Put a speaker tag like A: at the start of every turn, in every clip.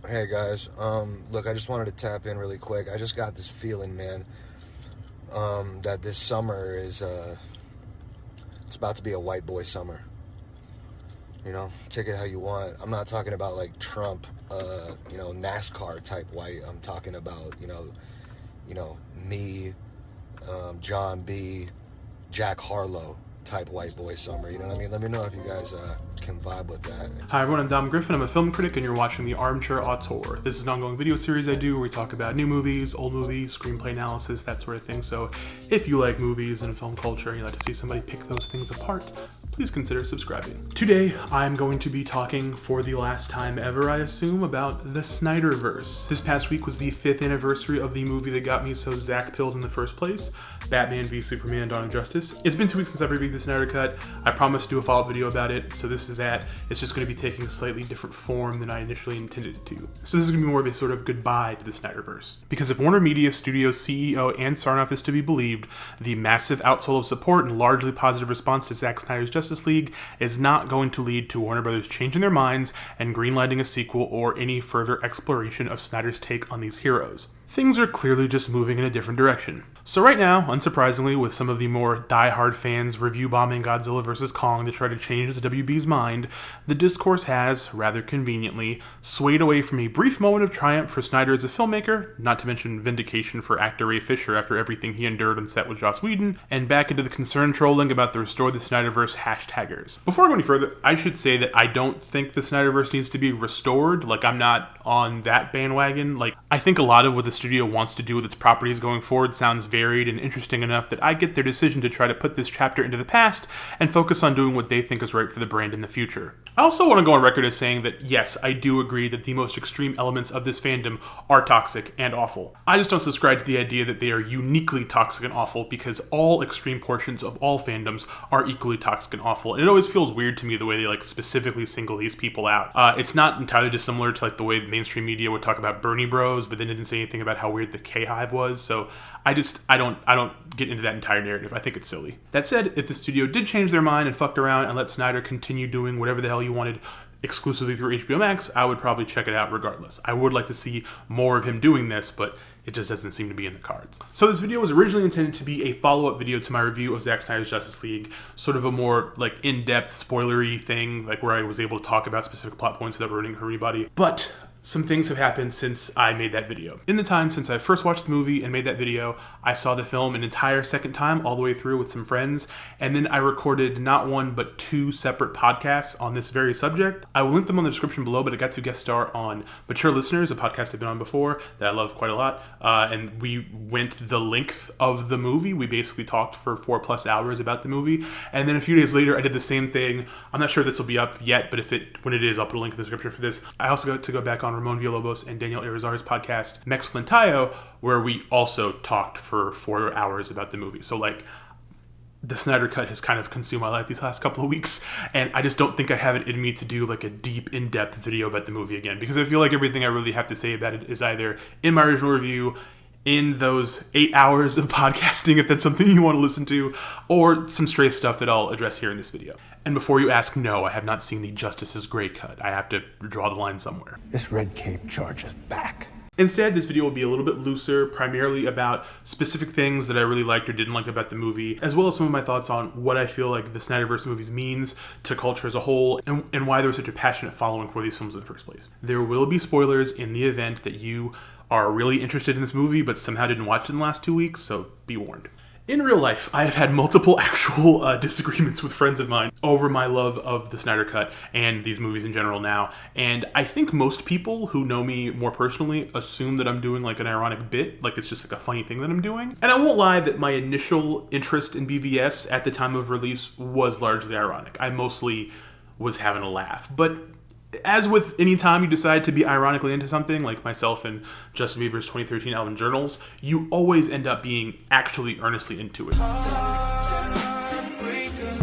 A: Hey guys, look, I just wanted to tap in really quick. I just got this feeling, man, that this summer is, it's about to be a white boy summer. You know, take it how you want. I'm not talking about like Trump, NASCAR type white. I'm talking about, me, John B., Jack Harlow type white boy summer. You know what I mean? Let me know if you guys can vibe with that.
B: Hi everyone, I'm Dom Griffin. I'm a film critic and you're watching the Armchair Auteur. This is an ongoing video series I do where we talk about new movies, old movies, screenplay analysis, that sort of thing. So if you like movies and film culture and you like to see somebody pick those things apart, please consider subscribing. Today, I'm going to be talking for the last time ever, I assume, about the Snyderverse. This past week was the 5th anniversary of the movie that got me so Zackpilled in the first place, Batman v Superman: Dawn of Justice. It's been 2 weeks since I've reviewed the Snyder Cut. I promised to do a follow-up video about it, so this is that. It's just going to be taking a slightly different form than I initially intended it to. So this is going to be more of a sort of goodbye to the Snyderverse. Because if Warner Media Studios CEO Ann Sarnoff is to be believed, the massive outswell of support and largely positive response to Zack Snyder's Justice League is not going to lead to Warner Brothers changing their minds and greenlighting a sequel or any further exploration of Snyder's take on these heroes. Things are clearly just moving in a different direction. So right now, unsurprisingly, with some of the more die-hard fans review bombing Godzilla vs. Kong to try to change the WB's mind, the discourse has, rather conveniently, swayed away from a brief moment of triumph for Snyder as a filmmaker, not to mention vindication for actor Ray Fisher after everything he endured on set with Joss Whedon, and back into the concerned trolling about the Restore the Snyderverse hashtaggers. Before I go any further, I should say that I don't think the Snyderverse needs to be restored. Like, I'm not on that bandwagon. Like, I think a lot of what the studio wants to do with its properties going forward sounds varied and interesting enough that I get their decision to try to put this chapter into the past and focus on doing what they think is right for the brand in the future. I also want to go on record as saying that yes, I do agree that the most extreme elements of this fandom are toxic and awful. I just don't subscribe to the idea that they are uniquely toxic and awful, because all extreme portions of all fandoms are equally toxic and awful. And it always feels weird to me the way they like specifically single these people out. It's not entirely dissimilar to like the way mainstream media would talk about Bernie Bros, but then didn't say anything about how weird the K-Hive was. So I don't get into that entire narrative. I think it's silly. That said, if the studio did change their mind and fucked around and let Snyder continue doing whatever the hell he wanted exclusively through HBO Max, I would probably check it out regardless. I would like to see more of him doing this, but it just doesn't seem to be in the cards. So this video was originally intended to be a follow-up video to my review of Zack Snyder's Justice League, sort of a more like in-depth spoilery thing, like where I was able to talk about specific plot points without ruining for anybody. But some things have happened since I made that video. In the time since I first watched the movie and made that video, I saw the film an entire second time all the way through with some friends, and then I recorded not one but 2 separate podcasts on this very subject. I will link them on the description below, but I got to guest star on Mature Listeners, a podcast I've been on before that I love quite a lot, and we went the length of the movie. We basically talked for 4+ hours about the movie, and then a few days later I did the same thing. I'm not sure if this will be up yet, but when it is, I'll put a link in the description for this. I also got to go back on Ramon Villalobos and Daniel Irizarry's podcast, Mex Flintayo, where we also talked for 4 hours about the movie. So like, the Snyder Cut has kind of consumed my life these last couple of weeks, and I just don't think I have it in me to do like a deep, in-depth video about the movie again, because I feel like everything I really have to say about it is either in my original review, in those 8 hours of podcasting, if that's something you want to listen to, or some stray stuff that I'll address here in this video. And before you ask, no, I have not seen the Justice is Great cut. I have to draw the line somewhere.
C: This red cape charges back.
B: Instead, this video will be a little bit looser, primarily about specific things that I really liked or didn't like about the movie, as well as some of my thoughts on what I feel like the Snyderverse movies means to culture as a whole, and why there was such a passionate following for these films in the first place. There will be spoilers in the event that you are really interested in this movie but somehow didn't watch it in the last 2 weeks, so be warned. In real life, I have had multiple actual disagreements with friends of mine over my love of the Snyder Cut and these movies in general now, and I think most people who know me more personally assume that I'm doing like an ironic bit, like it's just like a funny thing that I'm doing. And I won't lie that my initial interest in BVS at the time of release was largely ironic. I mostly was having a laugh, but as with any time you decide to be ironically into something, like myself and Justin Bieber's 2013 album Journals, you always end up being actually earnestly into it.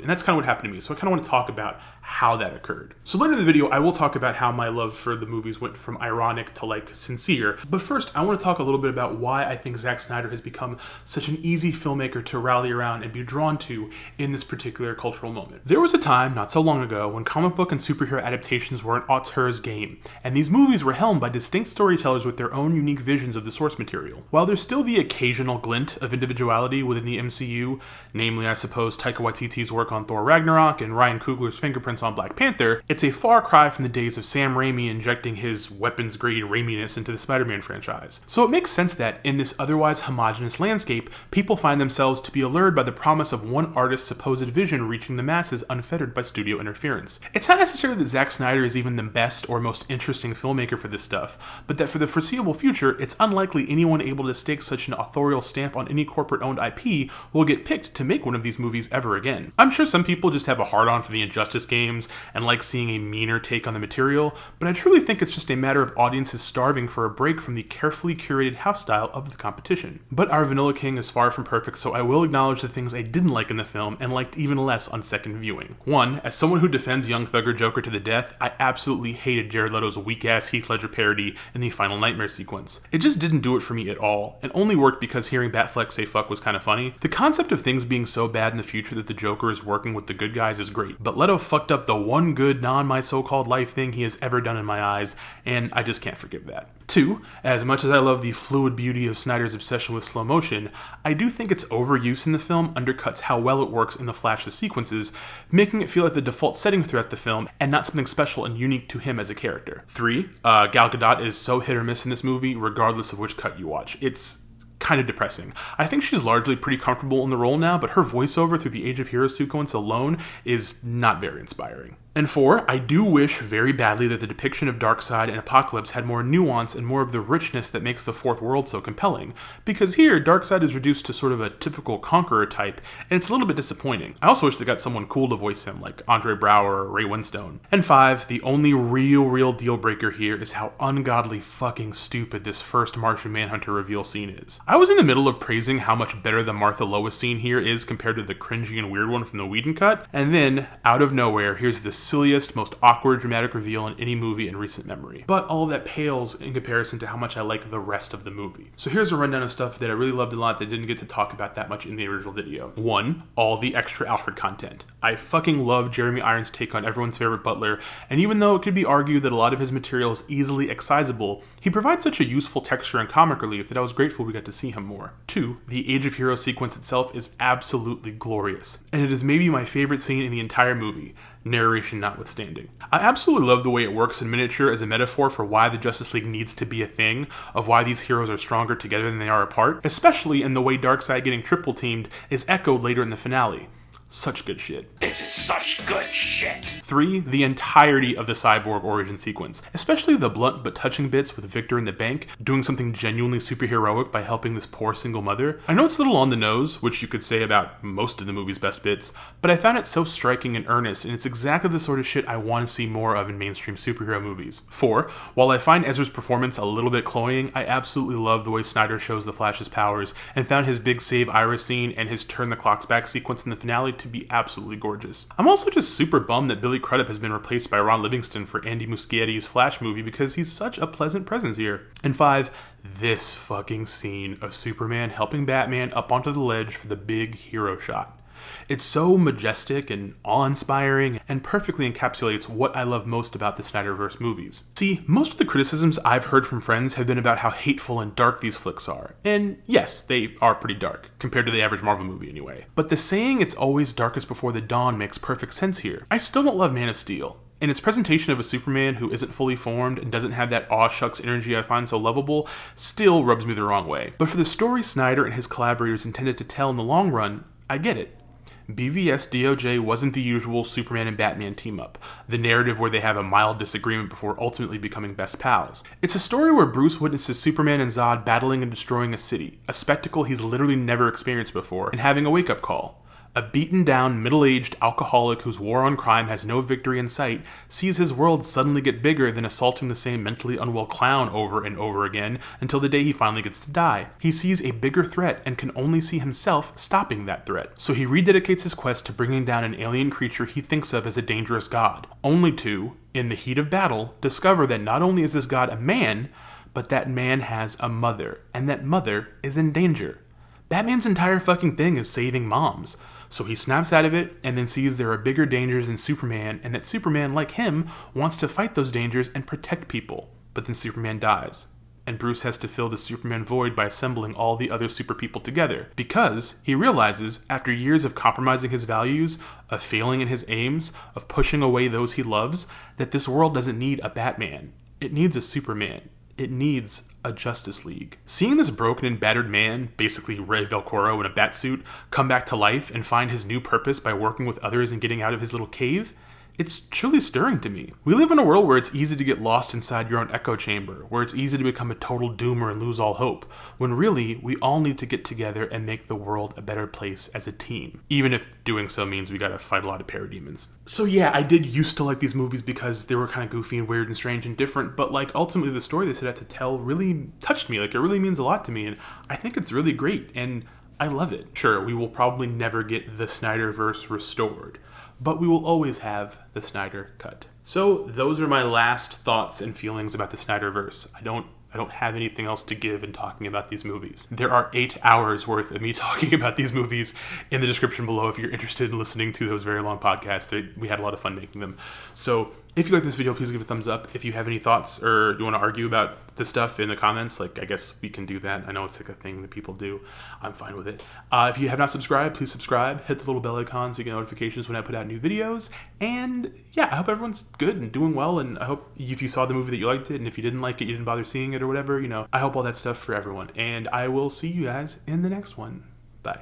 B: And that's kind of what happened to me. So I kind of want to talk about how that occurred. So later in the video, I will talk about how my love for the movies went from ironic to like sincere. But first, I want to talk a little bit about why I think Zack Snyder has become such an easy filmmaker to rally around and be drawn to in this particular cultural moment. There was a time, not so long ago, when comic book and superhero adaptations were an auteur's game, and these movies were helmed by distinct storytellers with their own unique visions of the source material. While there's still the occasional glint of individuality within the MCU, namely I suppose Taika Waititi's work on Thor Ragnarok and Ryan Coogler's fingerprints on Black Panther, it's a far cry from the days of Sam Raimi injecting his weapons-grade Raiminess into the Spider-Man franchise. So it makes sense that, in this otherwise homogenous landscape, people find themselves to be allured by the promise of one artist's supposed vision reaching the masses unfettered by studio interference. It's not necessarily that Zack Snyder is even the best or most interesting filmmaker for this stuff, but that for the foreseeable future, it's unlikely anyone able to stake such an authorial stamp on any corporate-owned IP will get picked to make one of these movies ever again. I'm sure some people just have a hard-on for the Injustice games and like seeing a meaner take on the material, but I truly think it's just a matter of audiences starving for a break from the carefully curated house style of the competition. But our Vanilla King is far from perfect, so I will acknowledge the things I didn't like in the film and liked even less on second viewing. One, as someone who defends Young Thugger Joker to the death, I absolutely hated Jared Leto's weak-ass Heath Ledger parody in the final Nightmare sequence. It just didn't do it for me at all, and only worked because hearing Batfleck say fuck was kind of funny. The concept of things being so bad in the future that the Joker is working with the good guys is great, but Leto fucked up the one good non-my-so-called-life thing he has ever done in my eyes, and I just can't forgive that. Two, as much as I love the fluid beauty of Snyder's obsession with slow motion, I do think its overuse in the film undercuts how well it works in the Flash's sequences, making it feel like the default setting throughout the film and not something special and unique to him as a character. Three, Gal Gadot is so hit or miss in this movie regardless of which cut you watch. It's kind of depressing. I think she's largely pretty comfortable in the role now, but her voiceover through the Age of Heroes sequence alone is not very inspiring. And four, I do wish very badly that the depiction of Darkseid and Apocalypse had more nuance and more of the richness that makes the Fourth World so compelling, because here, Darkseid is reduced to sort of a typical conqueror type, and it's a little bit disappointing. I also wish they got someone cool to voice him, like Andre Braugher or Ray Winstone. And five, the only real deal breaker here is how ungodly fucking stupid this first Martian Manhunter reveal scene is. I was in the middle of praising how much better the Martha Lois scene here is compared to the cringy and weird one from the Whedon cut, and then, out of nowhere, here's the silliest, most awkward dramatic reveal in any movie in recent memory. But all of that pales in comparison to how much I like the rest of the movie. So here's a rundown of stuff that I really loved a lot that didn't get to talk about that much in the original video. One, all the extra Alfred content. I fucking love Jeremy Irons' take on everyone's favorite butler, and even though it could be argued that a lot of his material is easily excisable, he provides such a useful texture and comic relief that I was grateful we got to see him more. Two, the Age of Heroes sequence itself is absolutely glorious, and it is maybe my favorite scene in the entire movie, narration notwithstanding. I absolutely love the way it works in miniature as a metaphor for why the Justice League needs to be a thing, of why these heroes are stronger together than they are apart, especially in the way Darkseid getting triple teamed is echoed later in the finale. Such good shit.
C: This is such good shit.
B: Three, the entirety of the Cyborg origin sequence, especially the blunt but touching bits with Victor in the bank doing something genuinely superheroic by helping this poor single mother. I know it's a little on the nose, which you could say about most of the movie's best bits, but I found it so striking and earnest, and it's exactly the sort of shit I want to see more of in mainstream superhero movies. Four, while I find Ezra's performance a little bit cloying, I absolutely love the way Snyder shows the Flash's powers, and found his big save Iris scene and his turn the clocks back sequence in the finale to be absolutely gorgeous. I'm also just super bummed that Billy Crudup has been replaced by Ron Livingston for Andy Muschietti's Flash movie because he's such a pleasant presence here. And five, this fucking scene of Superman helping Batman up onto the ledge for the big hero shot. It's so majestic and awe-inspiring and perfectly encapsulates what I love most about the Snyderverse movies. See, most of the criticisms I've heard from friends have been about how hateful and dark these flicks are. And yes, they are pretty dark, compared to the average Marvel movie anyway. But the saying it's always darkest before the dawn makes perfect sense here. I still don't love Man of Steel. And its presentation of a Superman who isn't fully formed and doesn't have that aw shucks energy I find so lovable still rubs me the wrong way. But for the story Snyder and his collaborators intended to tell in the long run, I get it. BVS DOJ wasn't the usual Superman and Batman team-up, the narrative where they have a mild disagreement before ultimately becoming best pals. It's a story where Bruce witnesses Superman and Zod battling and destroying a city, a spectacle he's literally never experienced before, and having a wake-up call. A beaten down, middle-aged alcoholic whose war on crime has no victory in sight sees his world suddenly get bigger than assaulting the same mentally unwell clown over and over again until the day he finally gets to die. He sees a bigger threat and can only see himself stopping that threat. So he rededicates his quest to bringing down an alien creature he thinks of as a dangerous god, only to, in the heat of battle, discover that not only is this god a man, but that man has a mother, and that mother is in danger. Batman's entire fucking thing is saving moms. So he snaps out of it and then sees there are bigger dangers than Superman, and that Superman, like him, wants to fight those dangers and protect people. But then Superman dies, and Bruce has to fill the Superman void by assembling all the other super people together, because he realizes, after years of compromising his values, of failing in his aims, of pushing away those he loves, that this world doesn't need a Batman. It needs a Superman. It needs a Justice League. Seeing this broken and battered man, basically Ray Velcoro in a bat suit, come back to life and find his new purpose by working with others and getting out of his little cave, it's truly stirring to me. We live in a world where it's easy to get lost inside your own echo chamber, where it's easy to become a total doomer and lose all hope, when really, we all need to get together and make the world a better place as a team. Even if doing so means we gotta fight a lot of parademons. So yeah, I did used to like these movies because they were kind of goofy and weird and strange and different, but like ultimately the story they set out to tell really touched me. Like it really means a lot to me, and I think it's really great, and I love it. Sure, we will probably never get the Snyderverse restored, but we will always have the Snyder Cut. So those are my last thoughts and feelings about the Snyderverse. I don't have anything else to give in talking about these movies. There are 8 hours worth of me talking about these movies in the description below if you're interested in listening to those very long podcasts. We had a lot of fun making them. So if you like this video, please give it a thumbs up. If you have any thoughts or you want to argue about this stuff in the comments, like I guess we can do that. I know it's like a thing that people do. I'm fine with it. If you have not subscribed, please subscribe. Hit the little bell icon so you get notifications when I put out new videos. And yeah, I hope everyone's good and doing well. And I hope if you saw the movie that you liked it, and if you didn't like it, you didn't bother seeing it or whatever, you know, I hope all that stuff for everyone. And I will see you guys in the next one. Bye.